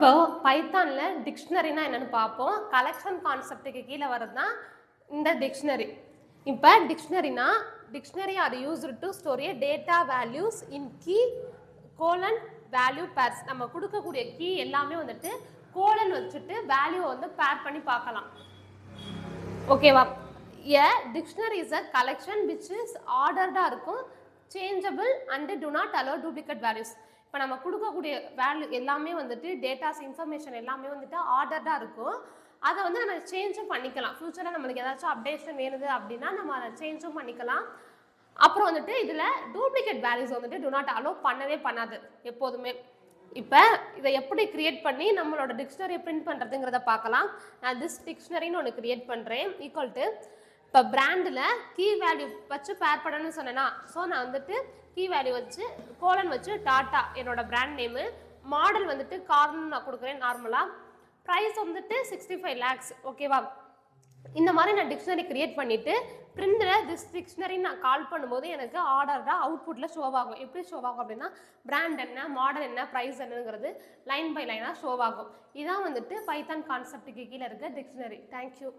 இப்போ பைத்தானில் டிக்ஷனரினா என்னென்னு பார்ப்போம். கலெக்ஷன் கான்செப்டுக்கு கீழே வரது தான் இந்த டிக்ஷனரி. இப்போ dictionary are used to store a data values in key colon value pairs. நம்ம கொடுக்கக்கூடிய கீ எல்லாமே வந்துட்டு கோலன் வச்சுட்டு வேல்யூவை வந்து பேர் பண்ணி பார்க்கலாம். ஓகேவா? A dictionary is a collection which is ஆர்டர்டாக இருக்கும், changeable and do not allow duplicate values. இப்போ நம்ம கொடுக்கக்கூடிய வேல்யூ எல்லாமே வந்துட்டு டேட்டாஸ் இன்ஃபர்மேஷன் எல்லாமே வந்துட்டு ஆர்டர்டாக இருக்கும். அதை வந்து நம்ம சேஞ்சும் பண்ணிக்கலாம். ஃப்யூச்சரில் நம்மளுக்கு ஏதாச்சும் அப்டேஷன் வேணுது அப்படின்னா நம்ம அதை சேஞ்சும் பண்ணிக்கலாம். அப்புறம் வந்துட்டு இதில் டூப்ளிகேட் வேல்யூஸ் வந்துட்டு டு நாட் அலோ பண்ணவே பண்ணாது எப்போதுமே. இப்போ இதை எப்படி கிரியேட் பண்ணி நம்மளோட டிக்ஷனரியை பிரிண்ட் பண்ணுறதுங்கிறத பார்க்கலாம். நான் திஸ் டிக்ஷனரின்னு ஒன்று கிரியேட் பண்ணுறேன். ஈக்குவல் டு இப்போ பிராண்டில் கீ வேல்யூ வச்சு பேர் பண்ணணும்னு சொன்னேன்னா, ஸோ நான் வந்துட்டு கீ வேல்யூ வச்சு கோலன் வச்சு டாட்டா என்னோட பிராண்ட் நேமு, மாடல் வந்துட்டு கார்னு நான் கொடுக்குறேன் நார்மலாக, ப்ரைஸ் வந்துட்டு 65 lakhs. ஓகேவா? இந்த மாதிரி நான் டிக்ஷனரி கிரியேட் பண்ணிவிட்டு பிரிண்டில் திஸ் டிக்ஷனரி நான் கால் பண்ணும்போது எனக்கு ஆர்டர்டாக அவுட்புட்டில் ஷோவாகும். எப்படி ஷோவாகும் அப்படின்னா பிராண்ட் என்ன, மாடல் என்ன, ப்ரைஸ் என்னங்கிறது லைன் பை லைனாக ஷோவாகும். இதான் வந்துட்டு பைத்தான் கான்செப்டுக்கு கீழே இருக்க டிக்ஷனரி. தேங்க்யூ.